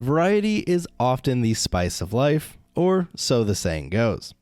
Variety is often the spice of life, or so the saying goes.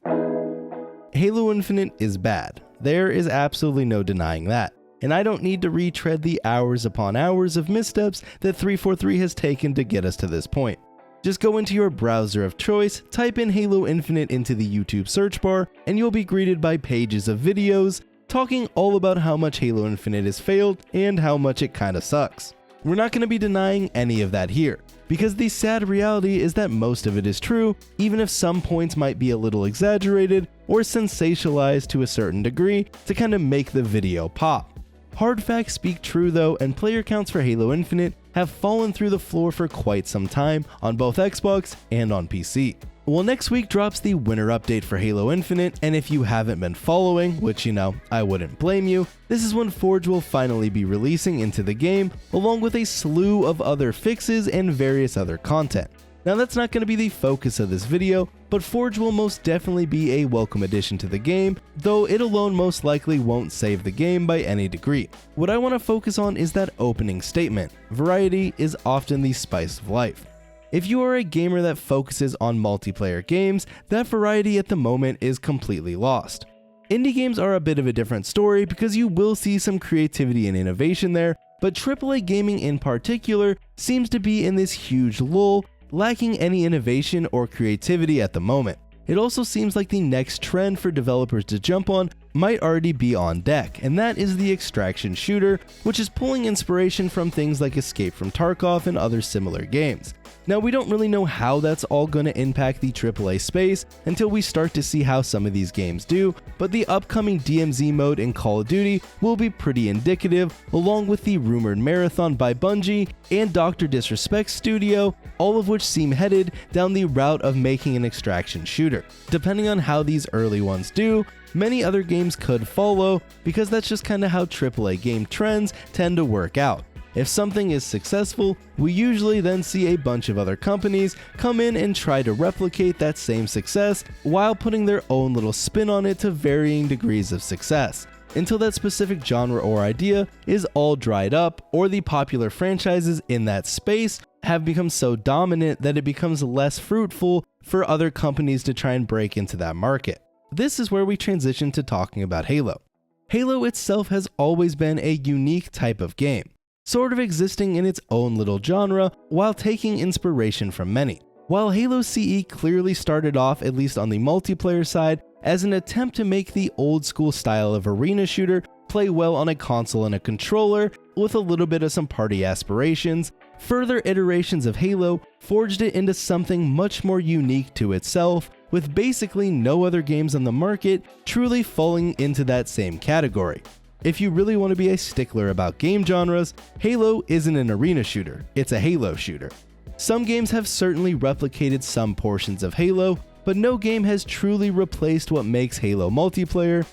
Halo Infinite is bad. There is absolutely no denying that. And I don't need to retread the hours upon hours of missteps that 343 has taken to get us to this point. Just go into your browser of choice, type in Halo Infinite into the YouTube search bar, and you'll be greeted by pages of videos talking all about how much Halo Infinite has failed and how much it kinda sucks. We're not going to be denying any of that here, because the sad reality is that most of it is true, even if some points might be a little exaggerated or sensationalized to a certain degree to kind of make the video pop. Hard facts speak true though, and player counts for Halo Infinite have fallen through the floor for quite some time on both Xbox and on PC. Well, next week drops the winter update for Halo Infinite, and if you haven't been following, which I wouldn't blame you, this is when Forge will finally be releasing into the game, along with a slew of other fixes and various other content. Now that's not going to be the focus of this video, but Forge will most definitely be a welcome addition to the game, though it alone most likely won't save the game by any degree. What I want to focus on is that opening statement: variety is often the spice of life. If you are a gamer that focuses on multiplayer games, that variety at the moment is completely lost. Indie games are a bit of a different story because you will see some creativity and innovation there, but AAA gaming in particular seems to be in this huge lull, lacking any innovation or creativity at the moment. It also seems like the next trend for developers to jump on might already be on deck, and that is the extraction shooter, which is pulling inspiration from things like Escape from Tarkov and other similar games. Now, we don't really know how that's all going to impact the AAA space until we start to see how some of these games do, but the upcoming DMZ mode in Call of Duty will be pretty indicative, along with the rumored Marathon by Bungie and Dr. Disrespect Studio, all of which seem headed down the route of making an extraction shooter. Depending on how these early ones do, many other games could follow, because that's just kind of how AAA game trends tend to work out. If something is successful, we usually then see a bunch of other companies come in and try to replicate that same success while putting their own little spin on it to varying degrees of success, until that specific genre or idea is all dried up, or the popular franchises in that space have become so dominant that it becomes less fruitful for other companies to try and break into that market. This is where we transition to talking about Halo. Halo itself has always been a unique type of game, sort of existing in its own little genre while taking inspiration from many. While Halo CE clearly started off, at least on the multiplayer side, as an attempt to make the old school style of arena shooter play well on a console and a controller with a little bit of some party aspirations, further iterations of Halo forged it into something much more unique to itself, with basically no other games on the market truly falling into that same category. If you really want to be a stickler about game genres, Halo isn't an arena shooter, it's a Halo shooter. Some games have certainly replicated some portions of Halo, but no game has truly replaced what makes Halo multiplayer.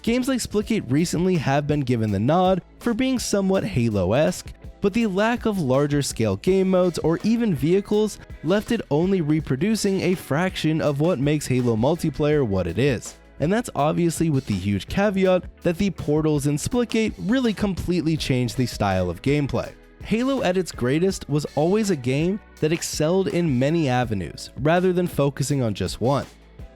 Games like Splitgate recently have been given the nod for being somewhat Halo-esque, but the lack of larger scale game modes or even vehicles left it only reproducing a fraction of what makes Halo multiplayer what it is. And that's obviously with the huge caveat that the portals in Splitgate really completely changed the style of gameplay. Halo at its greatest was always a game that excelled in many avenues, rather than focusing on just one.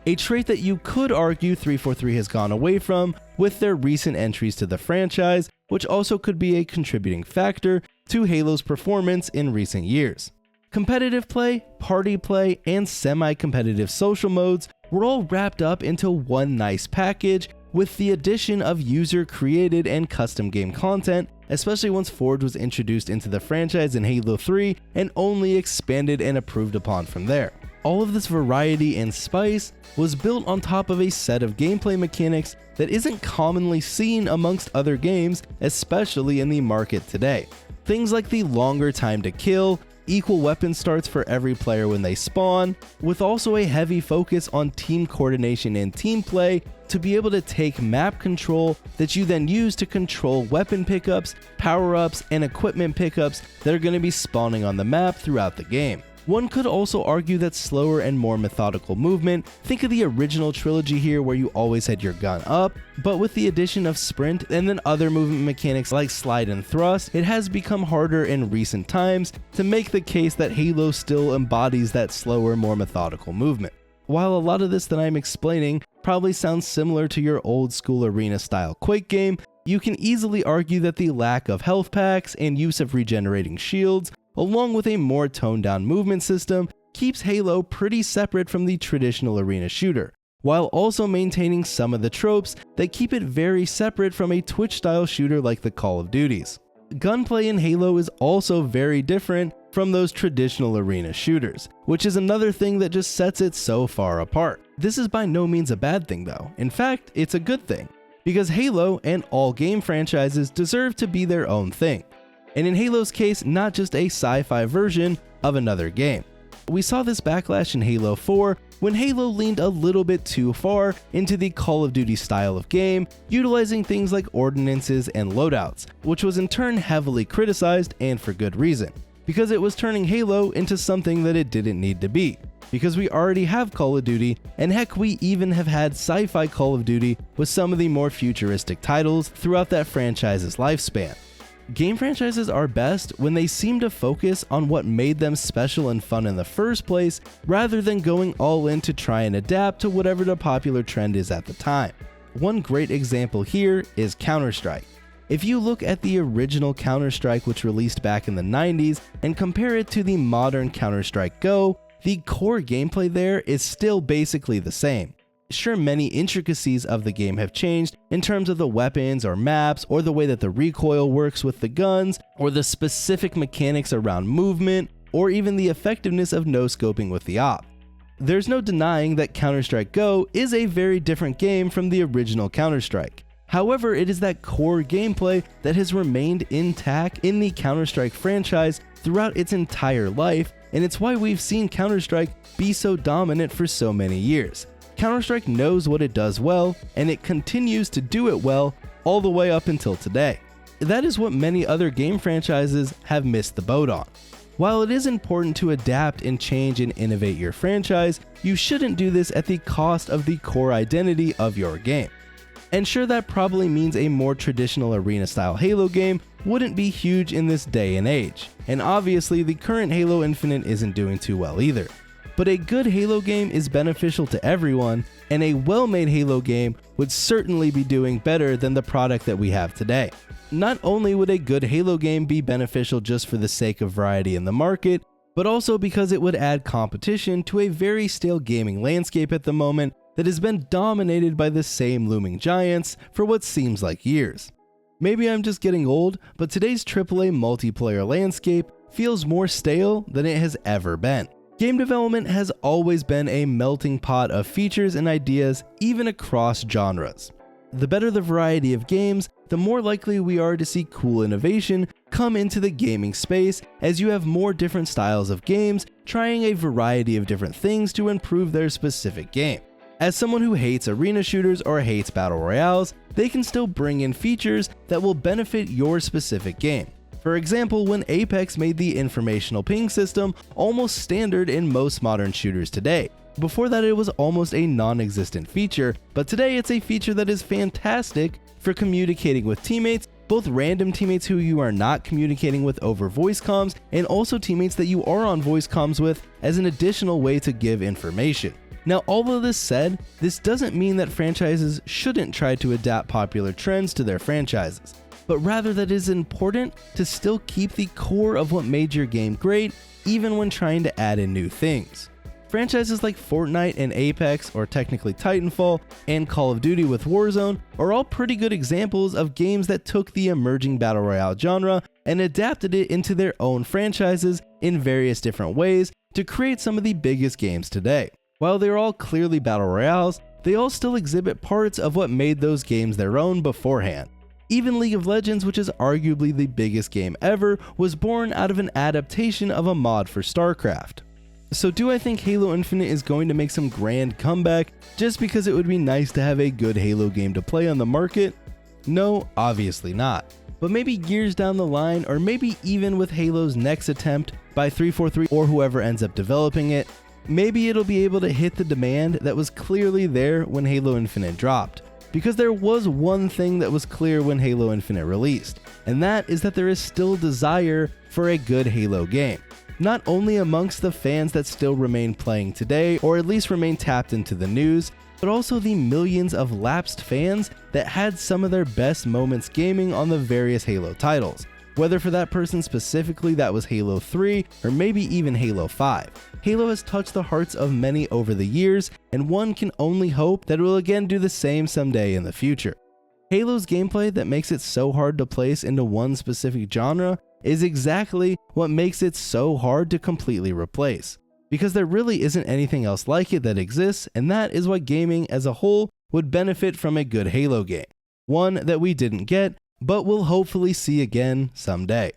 A trait that you could argue 343 has gone away from with their recent entries to the franchise, which also could be a contributing factor to Halo's performance in recent years. Competitive play, party play, and semi-competitive social modes were all wrapped up into one nice package, with the addition of user-created and custom game content, especially once Forge was introduced into the franchise in Halo 3 and only expanded and improved upon from there. All of this variety and spice was built on top of a set of gameplay mechanics that isn't commonly seen amongst other games, especially in the market today. Things like the longer time to kill, equal weapon starts for every player when they spawn, with also a heavy focus on team coordination and team play to be able to take map control that you then use to control weapon pickups, power-ups, and equipment pickups that are going to be spawning on the map throughout the game. One could also argue that slower and more methodical movement, think of the original trilogy here where you always had your gun up, but with the addition of sprint and then other movement mechanics like slide and thrust, it has become harder in recent times to make the case that Halo still embodies that slower, more methodical movement. While a lot of this that I'm explaining probably sounds similar to your old school arena style Quake game, you can easily argue that the lack of health packs and use of regenerating shields, along with a more toned down movement system, keeps Halo pretty separate from the traditional arena shooter, while also maintaining some of the tropes that keep it very separate from a Twitch style shooter like the Call of Duties. Gunplay in Halo is also very different from those traditional arena shooters, which is another thing that just sets it so far apart. This is by no means a bad thing though. In fact, it's a good thing, because Halo and all game franchises deserve to be their own thing. And in Halo's case, not just a sci-fi version of another game. We saw this backlash in Halo 4 when Halo leaned a little bit too far into the Call of Duty style of game, utilizing things like ordinances and loadouts, which was in turn heavily criticized, and for good reason, because it was turning Halo into something that it didn't need to be. Because we already have Call of Duty, and heck, we even have had sci-fi Call of Duty with some of the more futuristic titles throughout that franchise's lifespan. Game franchises are best when they seem to focus on what made them special and fun in the first place, rather than going all in to try and adapt to whatever the popular trend is at the time. One great example here is Counter-Strike. If you look at the original Counter-Strike, which released back in the 90s, and compare it to the modern Counter-Strike Go, the core gameplay there is still basically the same. Sure, many intricacies of the game have changed in terms of the weapons or maps, or the way that the recoil works with the guns, or the specific mechanics around movement, or even the effectiveness of no-scoping with the op. There's no denying that Counter-Strike Go is a very different game from the original Counter-Strike. However, it is that core gameplay that has remained intact in the Counter-Strike franchise throughout its entire life, and it's why we've seen Counter-Strike be so dominant for so many years. Counter-Strike knows what it does well, and it continues to do it well all the way up until today. That is what many other game franchises have missed the boat on. While it is important to adapt and change and innovate your franchise, you shouldn't do this at the cost of the core identity of your game. And sure, that probably means a more traditional arena-style Halo game wouldn't be huge in this day and age, and obviously the current Halo Infinite isn't doing too well either. But a good Halo game is beneficial to everyone, and a well-made Halo game would certainly be doing better than the product that we have today. Not only would a good Halo game be beneficial just for the sake of variety in the market, but also because it would add competition to a very stale gaming landscape at the moment that has been dominated by the same looming giants for what seems like years. Maybe I'm just getting old, but today's AAA multiplayer landscape feels more stale than it has ever been. Game development has always been a melting pot of features and ideas, even across genres. The better the variety of games, the more likely we are to see cool innovation come into the gaming space, as you have more different styles of games trying a variety of different things to improve their specific game. As someone who hates arena shooters or hates battle royales, they can still bring in features that will benefit your specific game. For example, when Apex made the informational ping system almost standard in most modern shooters today. Before that, it was almost a non-existent feature, but today it's a feature that is fantastic for communicating with teammates, both random teammates who you are not communicating with over voice comms, and also teammates that you are on voice comms with as an additional way to give information. Now, all of this said, this doesn't mean that franchises shouldn't try to adapt popular trends to their franchises, but rather that it is important to still keep the core of what made your game great, even when trying to add in new things. Franchises like Fortnite and Apex, or technically Titanfall, and Call of Duty with Warzone are all pretty good examples of games that took the emerging battle royale genre and adapted it into their own franchises in various different ways to create some of the biggest games today. While they're all clearly battle royales, they all still exhibit parts of what made those games their own beforehand. Even League of Legends, which is arguably the biggest game ever, was born out of an adaptation of a mod for StarCraft. So do I think Halo Infinite is going to make some grand comeback just because it would be nice to have a good Halo game to play on the market? No, obviously not. but maybe years down the line, or maybe even with Halo's next attempt by 343 or whoever ends up developing it, maybe it'll be able to hit the demand that was clearly there when Halo Infinite dropped. Because there was one thing that was clear when Halo Infinite released, and that is that there is still desire for a good Halo game. Not only amongst the fans that still remain playing today, or at least remain tapped into the news, but also the millions of lapsed fans that had some of their best moments gaming on the various Halo titles. Whether for that person specifically that was Halo 3, or maybe even Halo 5. Halo has touched the hearts of many over the years, and one can only hope that it will again do the same someday in the future. Halo's gameplay that makes it so hard to place into one specific genre is exactly what makes it so hard to completely replace. Because there really isn't anything else like it that exists, and that is why gaming as a whole would benefit from a good Halo game. One that we didn't get, but will hopefully see again someday.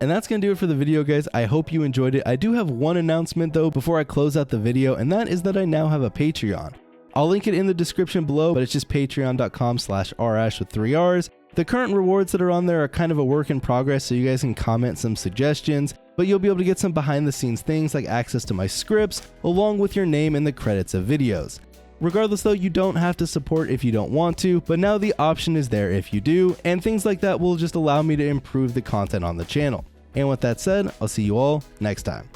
And that's going to do it for the video, guys. I hope you enjoyed it. I do have one announcement though before I close out the video, and that is that I now have a Patreon. I'll link it in the description below, but it's just patreon.com/rash with 3 R's. The current rewards that are on there are kind of a work in progress, so you guys can comment some suggestions, but you'll be able to get some behind the scenes things like access to my scripts, along with your name in the credits of videos. Regardless though, you don't have to support if you don't want to, but now the option is there if you do, and things like that will just allow me to improve the content on the channel. And with that said, I'll see you all next time.